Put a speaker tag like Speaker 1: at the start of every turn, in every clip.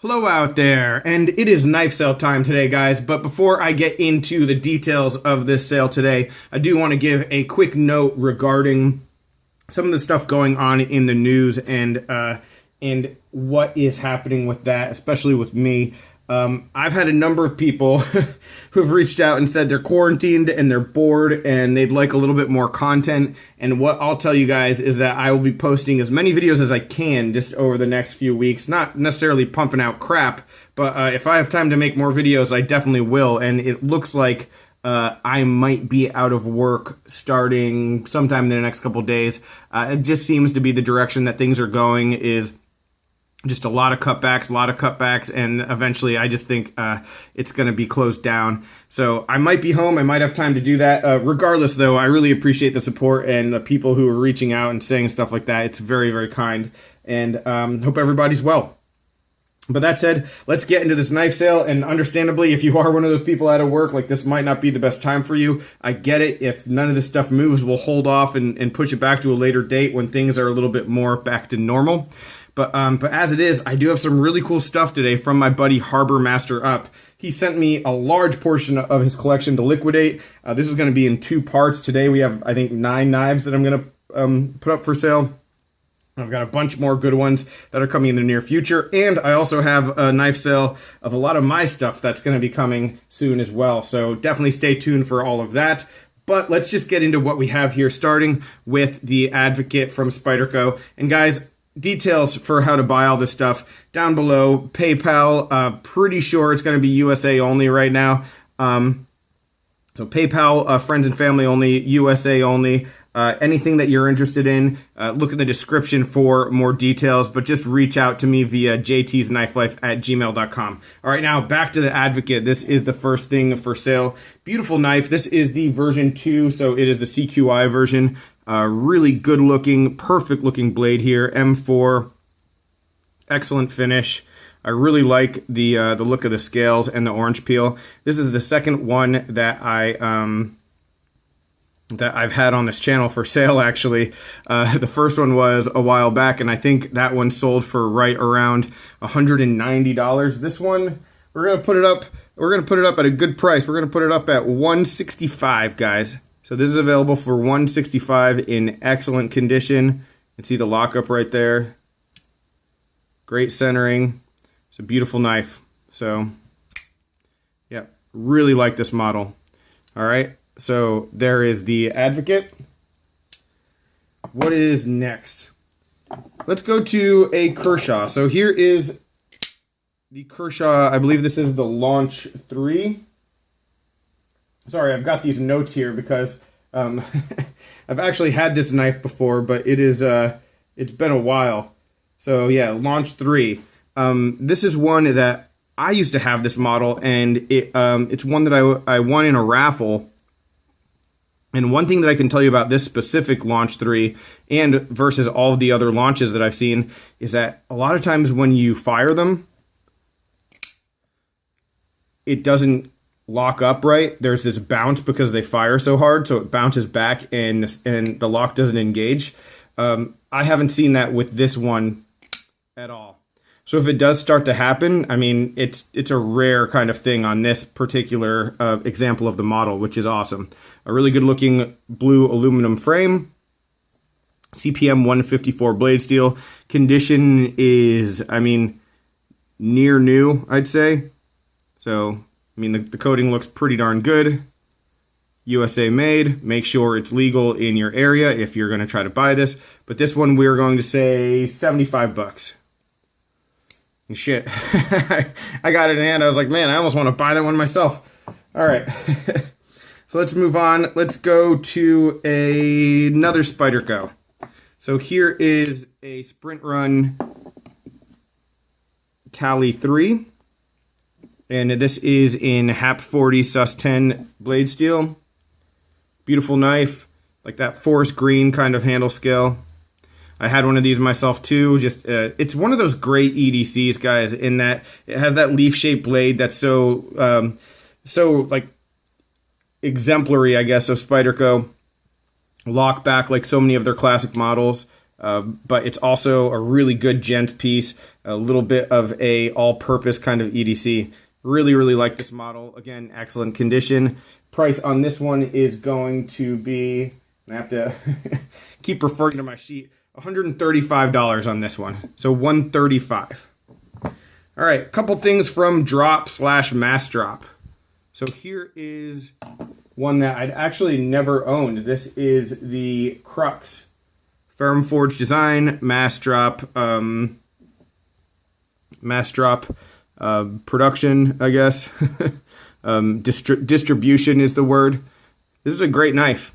Speaker 1: Hello out there, and it is knife sale time today, guys. But before I get into the details of this sale today, I do want to give a quick note regarding some of the stuff going on in the news and what is happening with that, especially with me. I've had a number of people who've reached out and said they're quarantined and they're bored and they'd like a little bit more content. And what I'll tell you guys is that I will be posting as many videos as I can just over the next few weeks. Not necessarily pumping out crap, but if I have time to make more videos, I definitely will. And it looks like I might be out of work starting sometime in the next couple days. It just seems to be the direction that things are going, is just a lot of cutbacks, and eventually I just think it's going to be closed down. So I might be home. I might have time to do that. Regardless, though, I really appreciate the support and the people who are reaching out and saying stuff like that. It's very, very kind, and hope everybody's well. But that said, let's get into this knife sale. And understandably, if you are one of those people out of work, like, this might not be the best time for you. I get it. If none of this stuff moves, we'll hold off and push it back to a later date when things are a little bit more back to normal. But as it is, I do have some really cool stuff today from my buddy Harbor Master Up. He sent me a large portion of his collection to liquidate. This is going to be in 2 parts. Today we have, I think, 9 knives that I'm going to put up for sale. I've got a bunch more good ones that are coming in the near future. And I also have a knife sale of a lot of my stuff that's going to be coming soon as well. So definitely stay tuned for all of that. But let's just get into what we have here, starting with the Advocate from Spyderco. And guys, details for how to buy all this stuff down below. PayPal, pretty sure it's going to be USA only right now. So PayPal, friends and family only, USA only. Anything that you're interested in, look in the description for more details, but just reach out to me via jtsknifelife@gmail.com. All right, now back to the Advocate. This is the first thing for sale. Beautiful knife. This is the version 2, so it is the CQI version. Really good looking, perfect looking blade here. M4, excellent finish. I really like the look of the scales and the orange peel. This is the second one that I've had on this channel for sale, actually. The first one was a while back, and I think that one sold for right around $190. This one, we're gonna put it up at a good price. We're gonna put it up at $165, guys. So this is available for $165 in excellent condition. You can see the lockup right there. Great centering. It's a beautiful knife. So, yeah, really like this model. All right, so there is the Advocate. What is next? Let's go to a Kershaw. So here is the Kershaw. I believe this is the Launch 3. Sorry, I've got these notes here because I've actually had this knife before, but it's been a while. So yeah, Launch 3. This is one that I used to have, this model, and it's one that I won in a raffle. And one thing that I can tell you about this specific Launch 3 and versus all of the other launches that I've seen is that a lot of times when you fire them, it doesn't lock up right. There's this bounce because they fire so hard, so it bounces back and the lock doesn't engage. I haven't seen that with this one at all. So if it does start to happen, I mean, it's a rare kind of thing on this particular example of the model, which is awesome. A really good looking blue aluminum frame, CPM 154 blade steel. Condition is, I mean, near new, I'd say. So I mean, the coating looks pretty darn good. USA made. Make sure it's legal in your area if you're going to try to buy this. But this one, we're going to say 75 bucks. And shit. I got it in hand. I was like, man, I almost want to buy that one myself. All right. So let's move on. Let's go to another Spyderco. So here is a Sprint Run Caly 3. And this is in HAP 40 Sus 10 blade steel. Beautiful knife, like that forest green kind of handle scale. I had one of these myself too. Just it's one of those great EDCs, guys, in that it has that leaf-shaped blade that's so like exemplary, I guess, of Spyderco. Lock back like so many of their classic models. but it's also a really good gent piece, a little bit of a all-purpose kind of EDC. Really, really like this model. Again, excellent condition. Price on this one is going to be, I have to keep referring to my sheet, $135 on this one. So $135. All right, a couple things from Drop/Massdrop. So here is one that I'd actually never owned. This is the Crux. Ferrum Forge design, Massdrop, production, I guess. Distribution is the word. This is a great knife.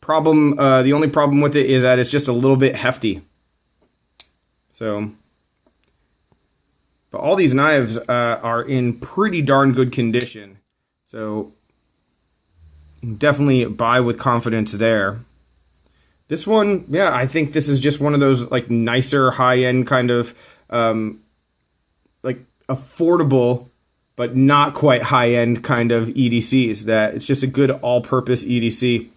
Speaker 1: The only problem with it is that it's just a little bit hefty. So, but all these knives are in pretty darn good condition. So, definitely buy with confidence there. This one, yeah, I think this is just one of those like nicer high-end kind of like affordable but not quite high-end kind of EDCs, that it's just a good all-purpose EDC.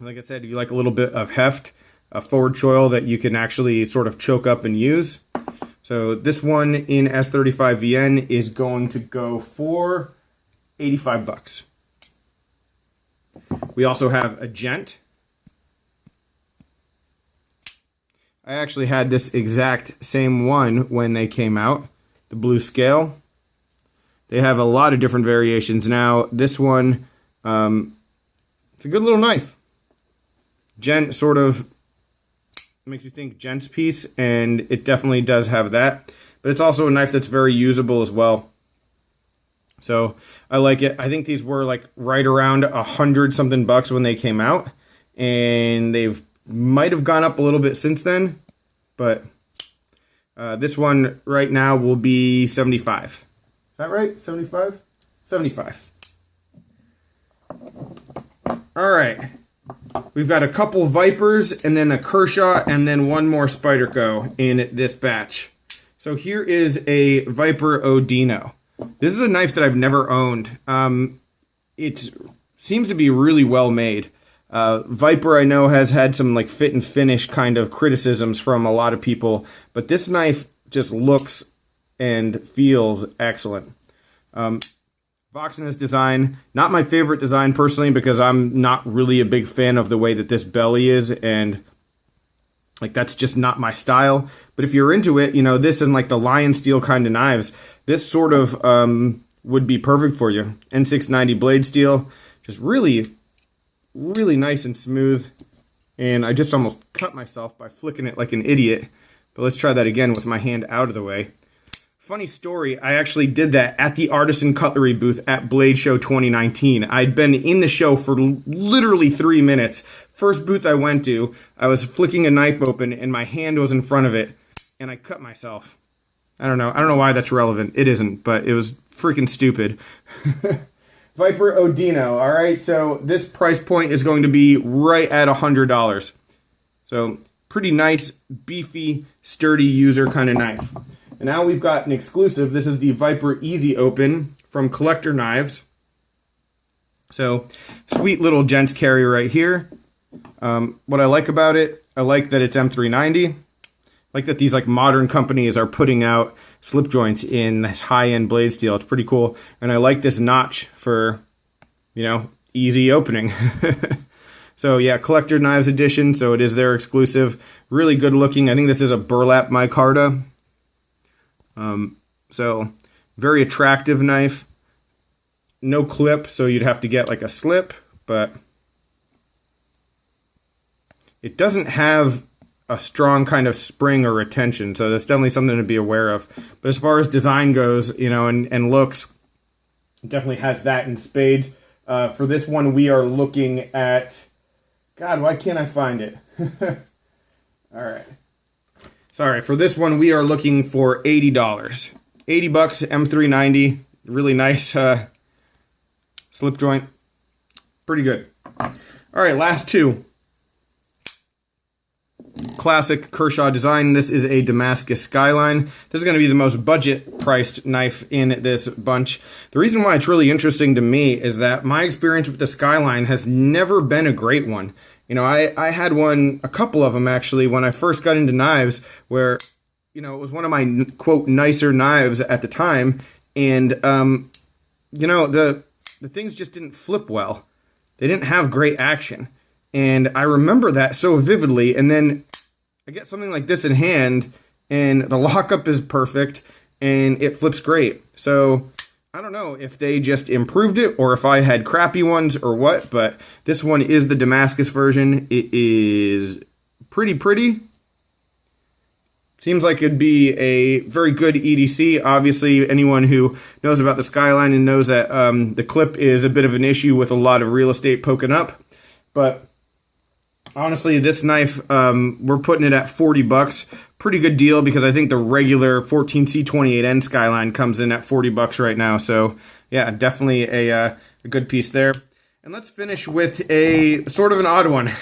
Speaker 1: Like I said, if you like a little bit of heft, a forward choil that you can actually sort of choke up and use. So this one in S35VN is going to go for $85. We also have a Gent. I actually had this exact same one when they came out, the blue scale. They have a lot of different variations now. This one, it's a good little knife. Gent sort of makes you think Gent's piece, and it definitely does have that. But it's also a knife that's very usable as well. So I like it. I think these were like right around $100-something when they came out, and they've might have gone up a little bit since then, but this one right now will be $75. Is that right? $75? $75. All right. We've got a couple Vipers and then a Kershaw and then one more Spyderco in this batch. So here is a Viper Odino. This is a knife that I've never owned. It seems to be really well made. Viper, I know, has had some like fit and finish kind of criticisms from a lot of people, but this knife just looks and feels excellent. Voxna's design, not my favorite design personally, because I'm not really a big fan of the way that this belly is, and like that's just not my style. But if you're into it, you know, this and like the lion steel kind of knives, this sort of would be perfect for you. N690 blade steel, just really nice and smooth. And I just almost cut myself by flicking it like an idiot. But let's try that again with my hand out of the way. Funny story, I actually did that at the Artisan Cutlery booth at Blade Show 2019. I'd been in the show for literally 3 minutes. First booth I went to, I was flicking a knife open and my hand was in front of it, and I cut myself. I don't know why that's relevant. It isn't, but it was freaking stupid. Viper Odino. All right, so this price point is going to be right at $100. So pretty nice, beefy, sturdy user kind of knife. And now we've got an exclusive. This is the Viper Easy Open from Collector Knives. So sweet little gents carry right here. What I like about it, I like that it's M390. I like that these like modern companies are putting out slip joints in this high-end blade steel. It's pretty cool. And I like this notch for, you know, easy opening. So yeah, Collector Knives edition. So it is their exclusive. Really good looking. I think this is a burlap micarta. So very attractive knife. No clip, so you'd have to get like a slip, but it doesn't have a strong kind of spring or retention, so that's definitely something to be aware of. But as far as design goes, you know, and looks, it definitely has that in spades. For this one, we are looking at, God, why can't I find it? All right. Sorry, for this one, we are looking for $80. $80, M390, really nice slip joint. Pretty good. All right, last two. Classic Kershaw design. This is a Damascus Skyline. This is going to be the most budget-priced knife in this bunch. The reason why it's really interesting to me is that my experience with the Skyline has never been a great one. You know, I had one, a couple of them actually, when I first got into knives, where, you know, it was one of my, quote, nicer knives at the time, and, you know, the things just didn't flip well. They didn't have great action, and I remember that so vividly, and then I get something like this in hand, and the lockup is perfect, and it flips great. So I don't know if they just improved it or if I had crappy ones or what, but this one is the Damascus version. It is pretty. Seems like it'd be a very good EDC. Obviously, anyone who knows about the Skyline and knows that the clip is a bit of an issue with a lot of real estate poking up. But honestly, this knife, we're putting it at $40. Pretty good deal, because I think the regular 14C28N Skyline comes in at $40 right now. So yeah, definitely a good piece there. And let's finish with a sort of an odd one.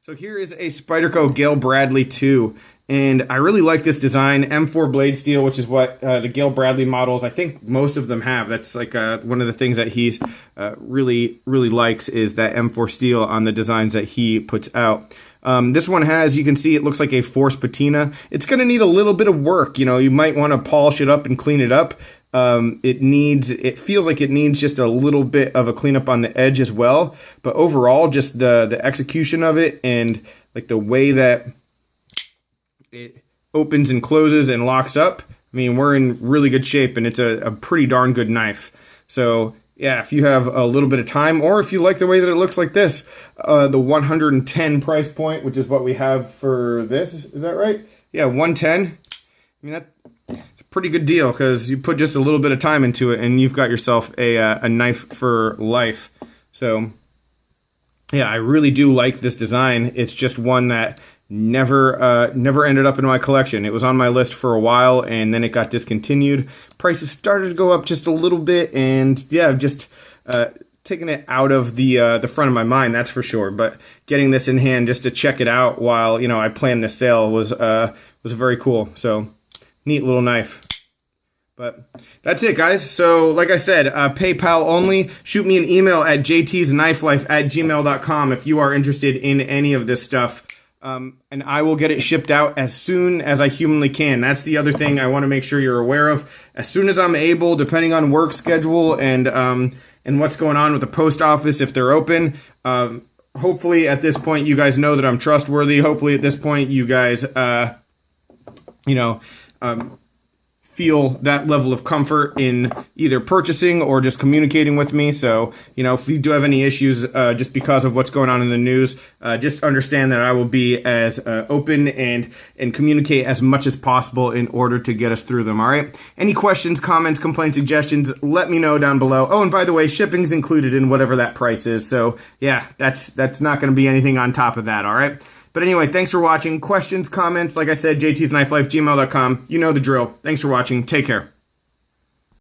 Speaker 1: So here is a Spyderco Gil Bradley 2. And I really like this design, M4 blade steel, which is what the Gil Bradley models, I think most of them have. That's like one of the things that he's really likes, is that M4 steel on the designs that he puts out. This one has, you can see, it looks like a forced patina. It's going to need a little bit of work. You know, you might want to polish it up and clean it up. It feels like it needs just a little bit of a cleanup on the edge as well. But overall, just the execution of it, and like the way that it opens and closes and locks up, I mean, we're in really good shape, and it's a pretty darn good knife. So yeah, if you have a little bit of time, or if you like the way that it looks like this, the 110 price point, which is what we have for this, is that right? Yeah, 110. I mean, that's a pretty good deal, because you put just a little bit of time into it, and you've got yourself a knife for life. So yeah, I really do like this design. It's just one that never ended up in my collection. It was on my list for a while, and then it got discontinued. Prices started to go up just a little bit, and yeah, just taking it out of the front of my mind, that's for sure. But getting this in hand just to check it out while, you know, I planned this sale was very cool. So neat little knife. But that's it, guys. So like I said, PayPal only. Shoot me an email at jtsknifelife@gmail.com if you are interested in any of this stuff. And I will get it shipped out as soon as I humanly can. That's the other thing I want to make sure you're aware of. As soon as I'm able, depending on work schedule and what's going on with the post office, if they're open. Hopefully at this point you guys know that I'm trustworthy. Hopefully at this point you guys, feel that level of comfort in either purchasing or just communicating with me. So, you know, if we do have any issues just because of what's going on in the news, just understand that I will be as open and communicate as much as possible in order to get us through them, all right? Any questions, comments, complaints, suggestions, let me know down below. Oh, and by the way, shipping's included in whatever that price is. So, yeah, that's not going to be anything on top of that, all right? But anyway, thanks for watching. Questions, comments, like I said, jtsknifelife@gmail.com. You know the drill. Thanks for watching. Take care.